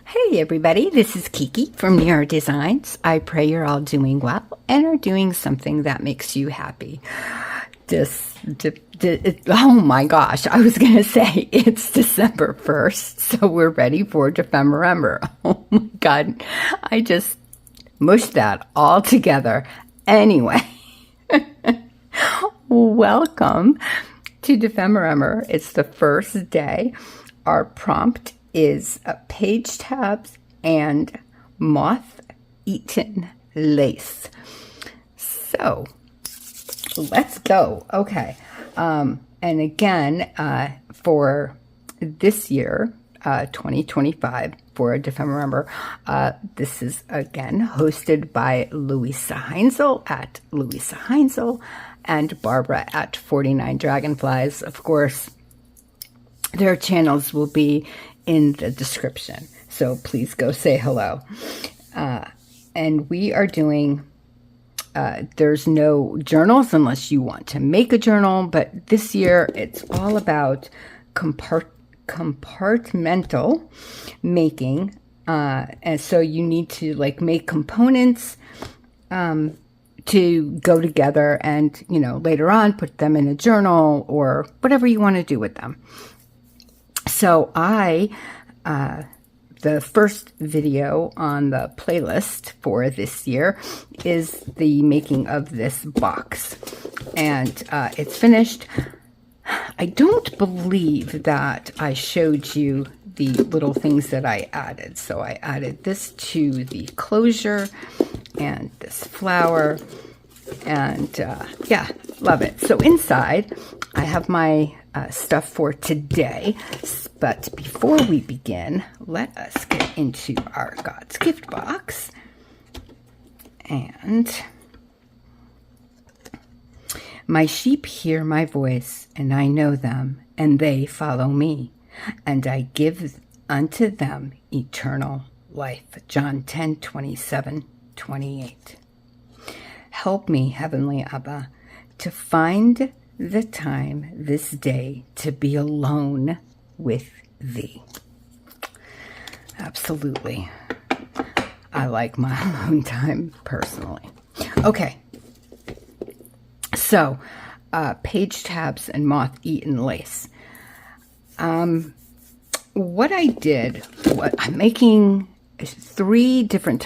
Hey everybody, this is Kiki from Nero Designs. I pray you're all doing well and are doing something that makes you happy. Oh my gosh, I was going to say it's December 1st, so we're ready for Defember. Oh my God, I just mushed that all together. Anyway, welcome to Defember. It's the first day. Our prompt is page tabs and moth-eaten lace. So let's go. Okay. And again, for this year, 2025, for Defember, this is again hosted by Luise at Luise Heinzel and Barbara at 49 Dragonflies. Of course, their channels will be in the description, so please go say hello. And we are doing, there's no journals unless you want to make a journal, but this year it's all about compartmental making. And so you need to like make components to go together and, you know, later on put them in a journal or whatever you want to do with them. So the first video on the playlist for this year is the making of this box, and it's finished. I don't believe that I showed you the little things that I added. So I added this to the closure and this flower, and yeah, love it. So inside I have my stuff for today, but before we begin, let us get into our God's gift box. And my sheep hear my voice, and I know them, and they follow me, and I give unto them eternal life. John 10:27-28. Help me, Heavenly Abba, to find the time this day to be alone with thee. Absolutely. I like my alone time personally. Okay. So, page tabs and moth-eaten lace. What I did, I'm making two different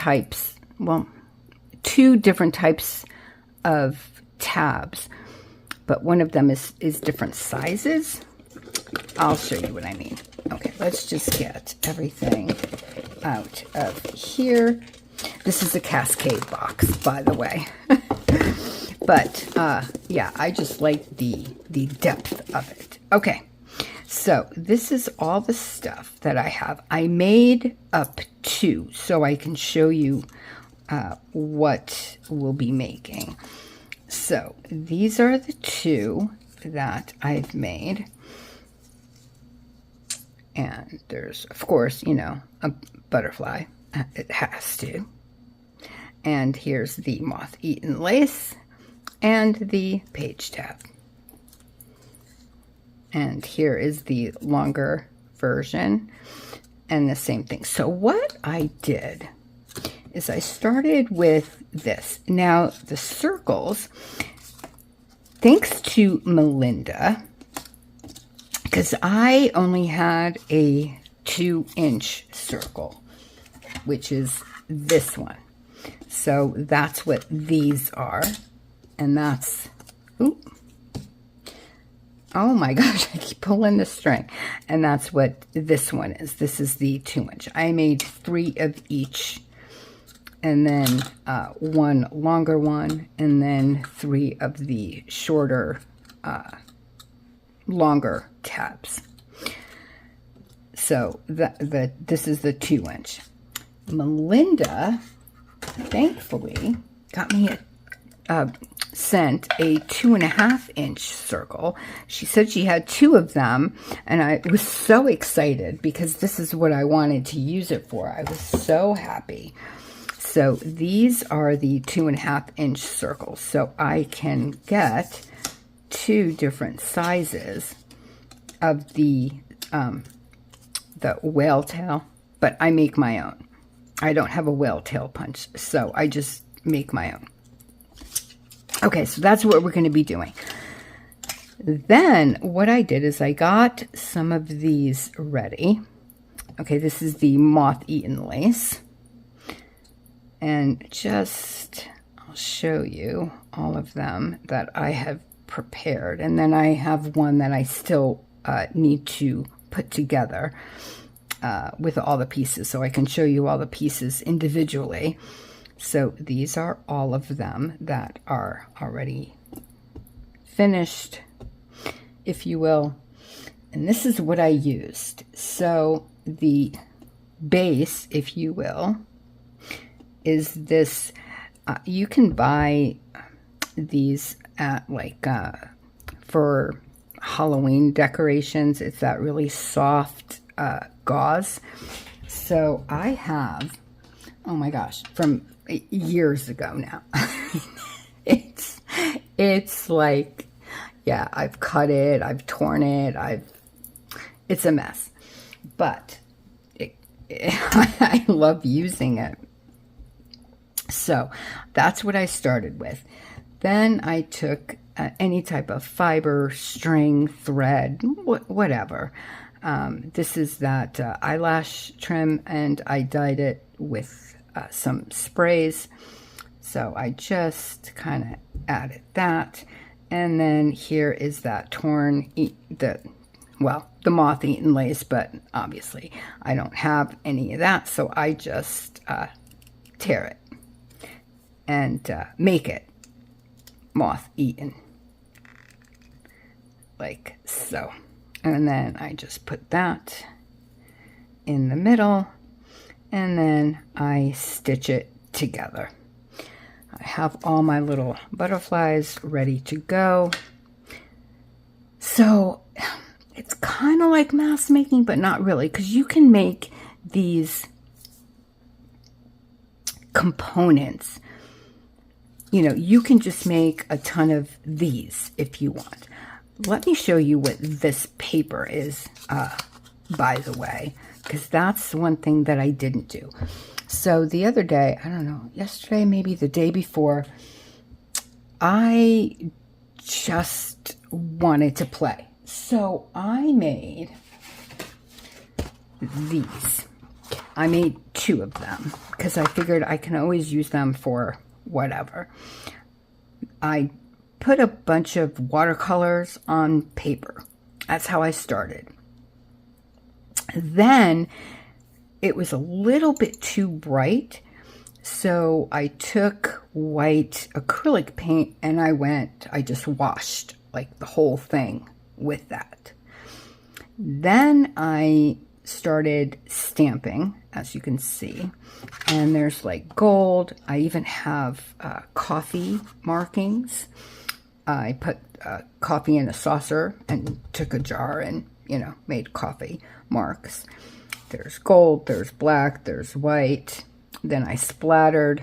types of tabs, but one of them is different sizes. I'll show you what I mean. Okay, let's just get everything out of here. This is a Cascade box, by the way. But yeah, I just like the depth of it. Okay, so this is all the stuff that I have. I made up two so I can show you what we'll be making. So these are the two that I've made. And there's, of course, you know, a butterfly. It has to. And here's the moth-eaten lace and the page tab. And here is the longer version and the same thing. So what I did is I started with this. Now the circles, thanks to Melinda, because I only had a 2-inch circle, which is this one. So that's what these are. And that's, ooh, oh my gosh, I keep pulling the string. And that's what this one is. This is the 2-inch. I made 3 of each, and then one longer one, and then 3 of the shorter, longer tabs. So this is the 2-inch. Melinda, thankfully, got me sent a 2.5-inch circle. She said she had 2 of them, and I was so excited because this is what I wanted to use it for. I was so happy. So these are the 2.5-inch circles. So I can get 2 different sizes of the whale tail but I make my own. I don't have a whale tail punch, so I just make my own. Okay, so that's what we're going to be doing. Then what I did is I got some of these ready. Okay, this is the moth-eaten lace. And just, I'll show you all of them that I have prepared. And then I have one that I still need to put together with all the pieces, so I can show you all the pieces individually. So these are all of them that are already finished, if you will. And this is what I used. So the base, if you will, is this. You can buy these at like for Halloween decorations. It's that really soft gauze. So I have, oh my gosh, from years ago now. it's like, yeah, I've cut it, I've torn it, it's a mess, but I love using it. So that's what I started with. Then I took any type of fiber, string, thread, whatever. This is that eyelash trim, and I dyed it with some sprays. So I just kind of added that. And then here is that torn, the moth-eaten lace, but obviously I don't have any of that, so I just tear it and make it moth-eaten, like so. And then I just put that in the middle, and then I stitch it together. I have all my little butterflies ready to go. So it's kind of like mask making, but not really, because you can make these components. You know, you can just make a ton of these if you want. Let me show you what this paper is, by the way, because that's one thing that I didn't do. So the other day, I don't know, yesterday, maybe the day before, I just wanted to play. So I made these. I made 2 of them because I figured I can always use them for whatever. I put a bunch of watercolors on paper. That's how I started. Then it was a little bit too bright, so I took white acrylic paint and I just washed like the whole thing with that. Then I started stamping, as you can see, and there's like gold. I even have coffee markings. I put coffee in a saucer and took a jar and, you know, made coffee marks. There's gold, there's black, there's white. Then I splattered,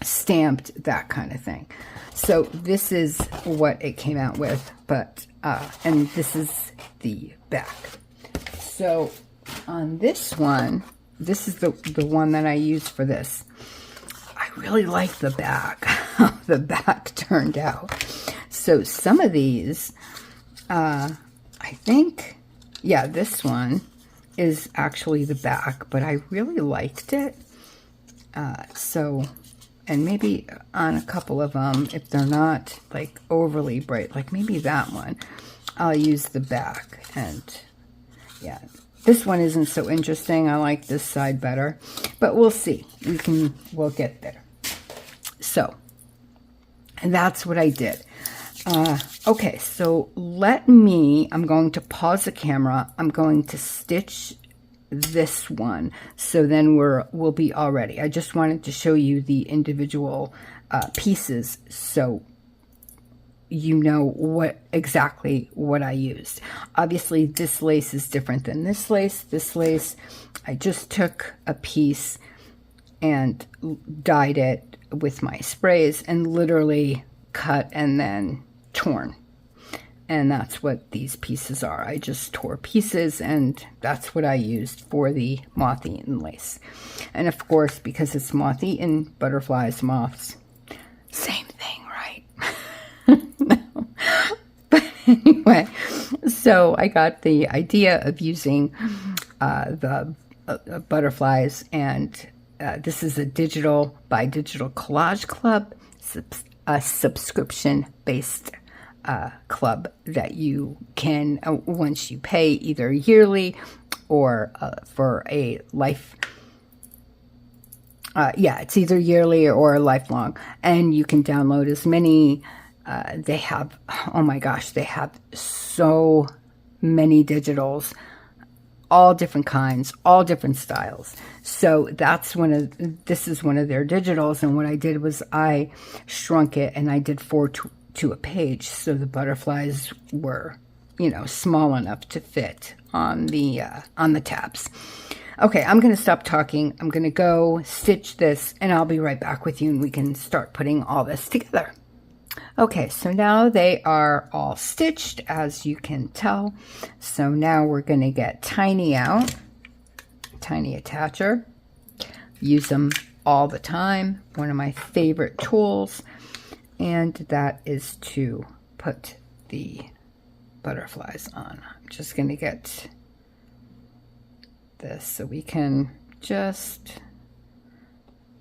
stamped, that kind of thing. So this is what it came out with, but, and this is the back. So on this one, this is the one that I use for this. I really like the back, how the back turned out. So some of these, I think, yeah, this one is actually the back, but I really liked it. So, and maybe on a couple of them, if they're not like overly bright, like maybe that one, I'll use the back. And yeah, this one isn't so interesting. I like this side better, but we'll see. We'll get there. So, and that's what I did. Okay, so I'm going to pause the camera. I'm going to stitch this one, so then we'll be all ready. I just wanted to show you the individual pieces so you know exactly what I used. Obviously, this lace is different than this lace. This lace, I just took a piece and dyed it with my sprays and literally cut and then torn. And that's what these pieces are. I just tore pieces, and that's what I used for the moth-eaten lace. And of course, because it's moth-eaten, butterflies, moths, same thing, right? No. But anyway, so I got the idea of using the butterflies, and this is a digital by Digital Collage Club, a subscription-based club that you can, once you pay either yearly or for a life, yeah, it's either yearly or lifelong, and you can download as many. They have, oh my gosh, they have so many digitals, all different kinds, all different styles. So that's this is one of their digitals, and what I did was I shrunk it, and I did 4 to a page, so the butterflies were, you know, small enough to fit on the tabs. Okay, I'm going to stop talking. I'm going to go stitch this, and I'll be right back with you, and we can start putting all this together. Okay, so now they are all stitched, as you can tell. So now we're going to get Tiny out, Tiny Attacher. Use them all the time. One of my favorite tools. And that is to put the butterflies on. I'm just going to get this so we can just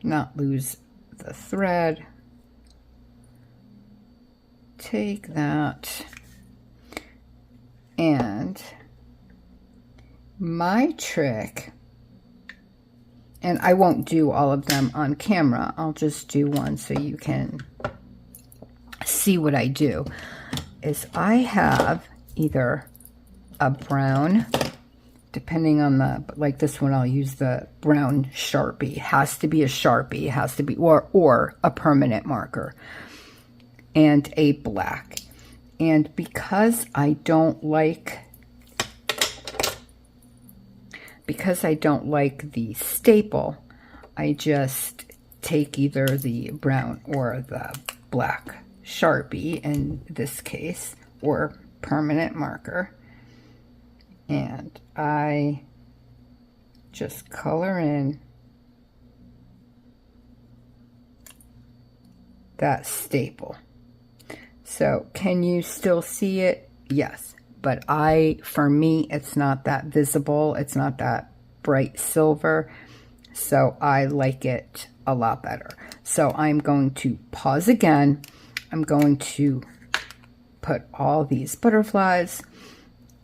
not lose the thread. Take that, and my trick, and I won't do all of them on camera, I'll just do one so you can see what I do, is I have either a brown, depending on like this one, I'll use the brown Sharpie. It has to be a Sharpie, it has to be, or a permanent marker, and a black. And because I don't like the staple, I just take either the brown or the black Sharpie in this case, or permanent marker, and I just color in that staple. So can you still see it? Yes, but for me, it's not that visible. It's not that bright silver. So I like it a lot better. So I'm going to pause again. I'm going to put all these butterflies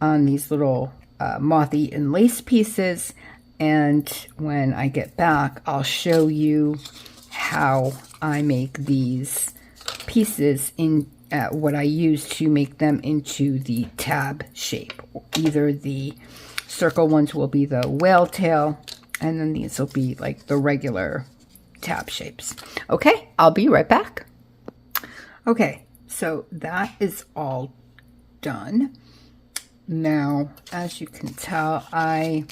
on these little moth-eaten lace pieces. And when I get back, I'll show you how I make these pieces in what I use to make them into the tab shape. Either the circle ones will be the whale tail, and then these will be like the regular tab shapes. Okay, I'll be right back. Okay, so that is all done. Now, as you can tell, I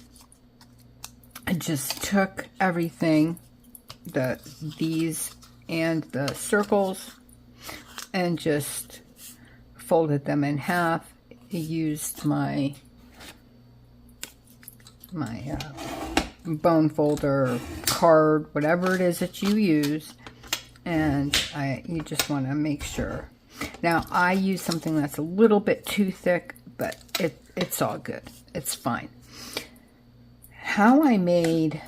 just took everything, these and the circles, and just folded them in half. I used my bone folder, card, whatever it is that you use, and you just want to make sure. Now I use something that's a little bit too thick, but it's all good. It's fine. How I made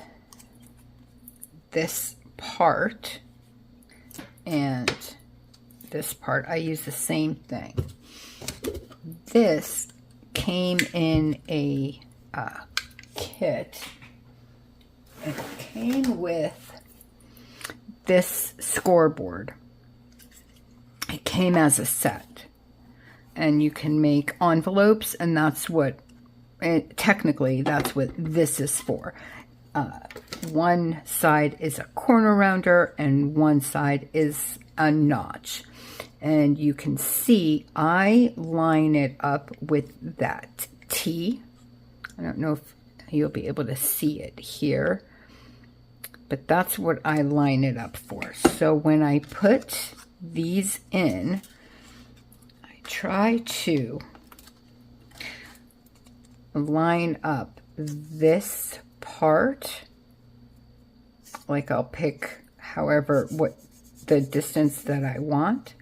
this part and this part, I use the same thing. This came in a kit. It came with this scoreboard. It came as a set, and you can make envelopes, and that's what, technically, that's what this is for. One side is a corner rounder, and one side is a notch. And you can see I line it up with that T. I don't know if you'll be able to see it here, but that's what I line it up for. So when I put these in, I try to line up this part, like I'll pick what the distance that I want,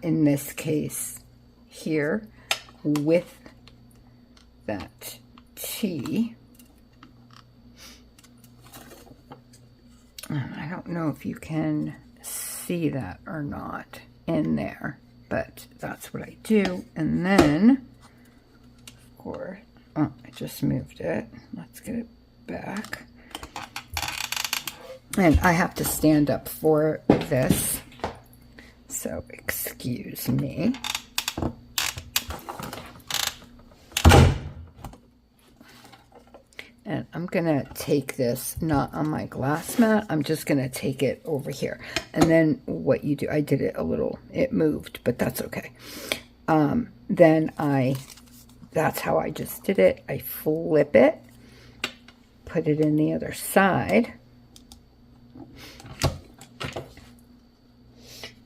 in this case here, with that T. I don't know if you can see that or not in there, but that's what I do. And then, of course, oh, I just moved it. Let's get it back. And I have to stand up for this, so excuse me. And I'm going to take this, not on my glass mat, I'm just going to take it over here. And then what you do, I did it a little, it moved, but that's okay. That's how I just did it. I flip it, put it in the other side,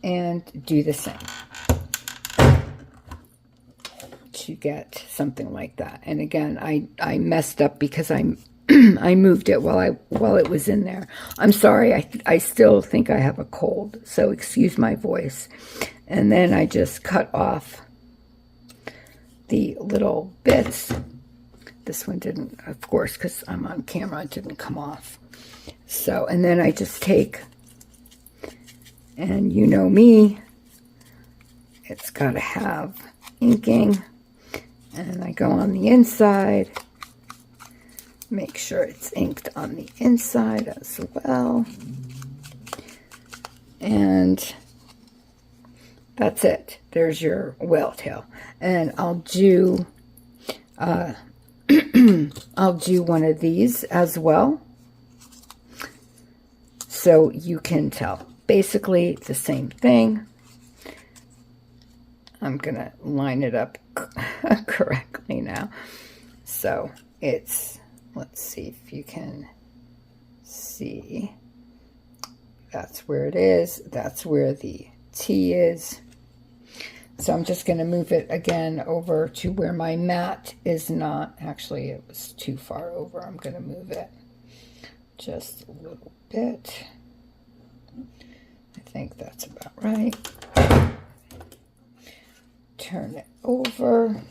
and do the same to get something like that. And again, I messed up because I moved it while it was in there. I'm sorry, I still think I have a cold, so excuse my voice. And then I just cut off the little bits. This one didn't, of course, because I'm on camera, it didn't come off. So, and then I just take, and you know me, it's got to have inking. And I go on the inside, make sure it's inked on the inside as well. And that's it. There's your whale tail. And I'll do I'll do one of these as well, so you can tell. Basically the same thing. I'm gonna line it up correctly now. So it's, let's see if you can see. That's where it is. That's where the T is. So I'm just going to move it again over to where my mat is not. Actually, it was too far over. I'm going to move it just a little bit. I think that's about right. Turn it over.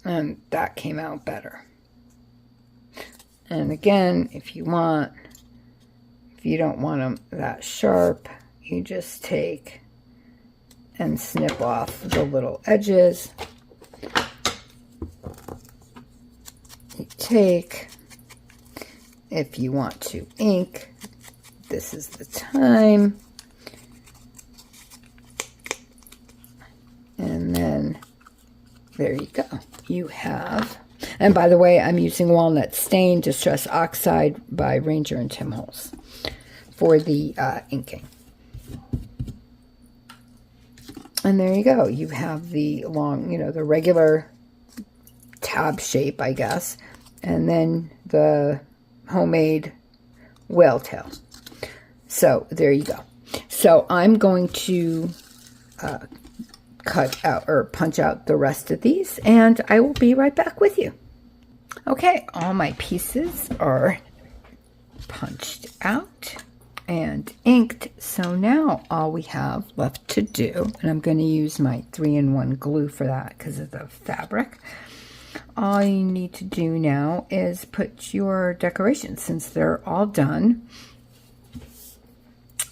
And that came out better. And again, if you don't want them that sharp, you just take and snip off the little edges. You take, if you want to ink, this is the time. And then there you go. You have, and by the way, I'm using Walnut Stain Distress Oxide by Ranger and Tim Holtz for the inking. And there you go. You have the long, the regular tab shape, I guess, and then the homemade whale tail. So there you go. So I'm going to cut out or punch out the rest of these, and I will be right back with you. Okay, all my pieces are punched out and inked, so now all we have left to do, and I'm going to use my 3-in-1 glue for that because of the fabric. All you need to do now is put your decorations, since they're all done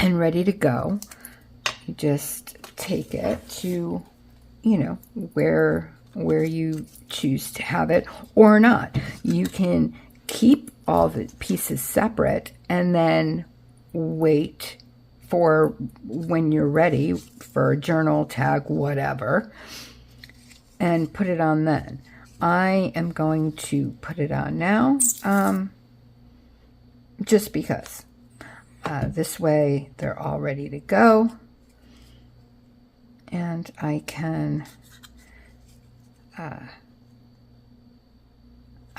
and ready to go. You just take it to, where you choose to have it or not. You can keep all the pieces separate and then wait for when you're ready for a journal, tag, whatever, and put it on then. I am going to put it on now, just because. This way they're all ready to go, and I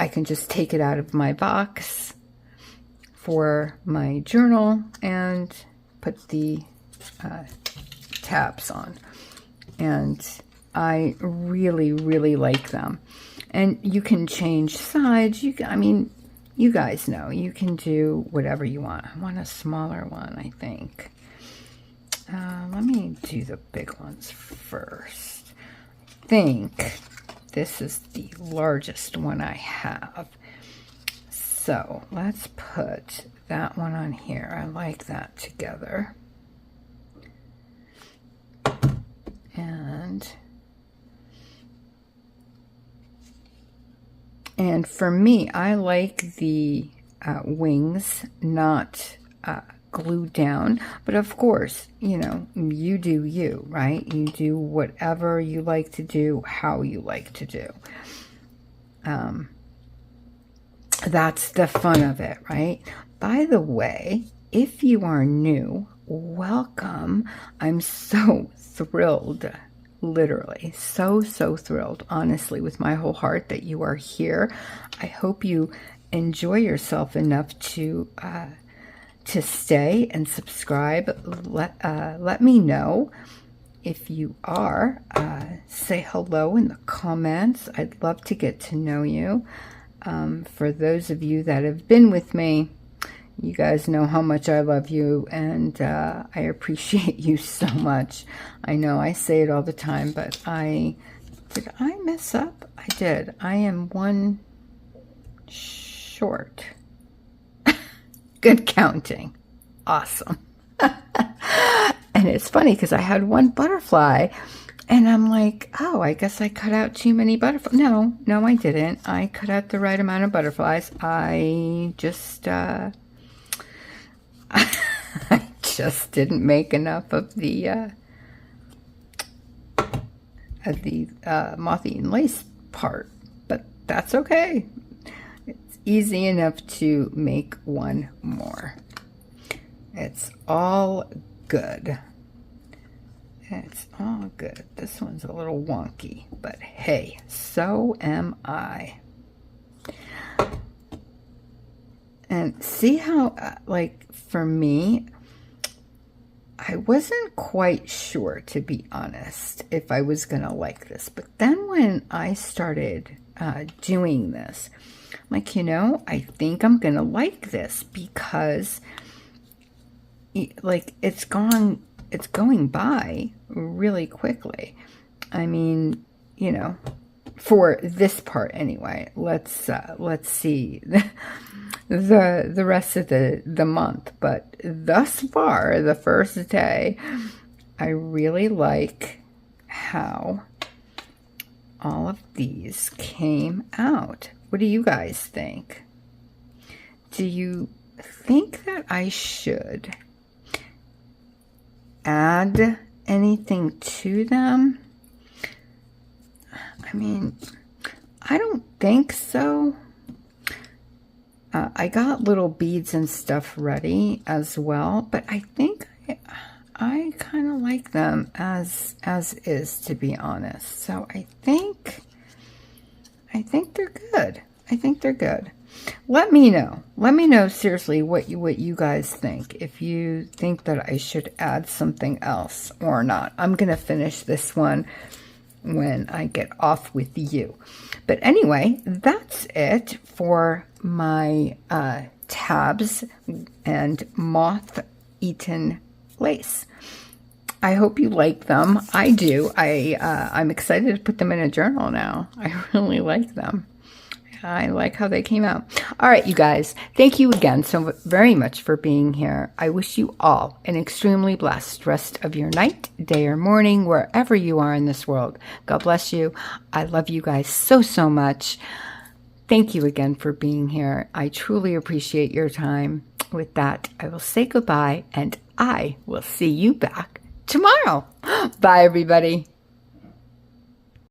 I can just take it out of my box for my journal and put the tabs on. And I really, really like them. And you can change sides. I mean, you guys know, you can do whatever you want. I want a smaller one, I think. Let me do the big ones first. I think this is the largest one I have. So let's put that one on here. I like that together. And for me, I like the wings not glued down. But of course, you know, you do you, right? You do whatever you like to do, how you like to do. That's the fun of it, right? By the way, if you are new, welcome. I'm so thrilled, literally so thrilled, honestly, with my whole heart that you are here. I hope you enjoy yourself enough to stay and subscribe. Let me know if you are. Say hello in the comments. I'd love to get to know you. For those of you that have been with me, you guys know how much I love you, and I appreciate you so much. I know I say it all the time, but did I mess up? I did. I am one short. Good counting. Awesome. And it's funny because I had one butterfly, and I'm like, oh, I guess I cut out too many butterflies. No, I didn't. I cut out the right amount of butterflies. I just I just didn't make enough of the moth-eaten lace part, but that's okay. It's easy enough to make one more. It's all good. It's all good. This one's a little wonky, but hey, so am I. And see how, like, for me, I wasn't quite sure, to be honest, if I was going to like this. But then when I started doing this, I'm like, you know, I think I'm going to like this because, like, it's going by really quickly. I mean, you know, for this part anyway. Let's see the rest of the month. But thus far, the first day, I really like how all of these came out. What do you guys think? Do you think that I should add anything to them? I mean, I don't think so. I got little beads and stuff ready as well, but I think I kind of like them as is, to be honest. So I think they're good. I think they're good. Let me know. Let me know seriously what you guys think. If you think that I should add something else or not. I'm gonna finish this one when I get off with you. But anyway, that's it for my tabs and moth-eaten lace. I hope you like them. I do. I'm excited to put them in a journal now. I really like them. I like how they came out. All right, you guys. Thank you again so very much for being here. I wish you all an extremely blessed rest of your night, day, or morning, wherever you are in this world. God bless you. I love you guys so much. Thank you again for being here. I truly appreciate your time. With that, I will say goodbye, and I will see you back tomorrow. Bye, everybody.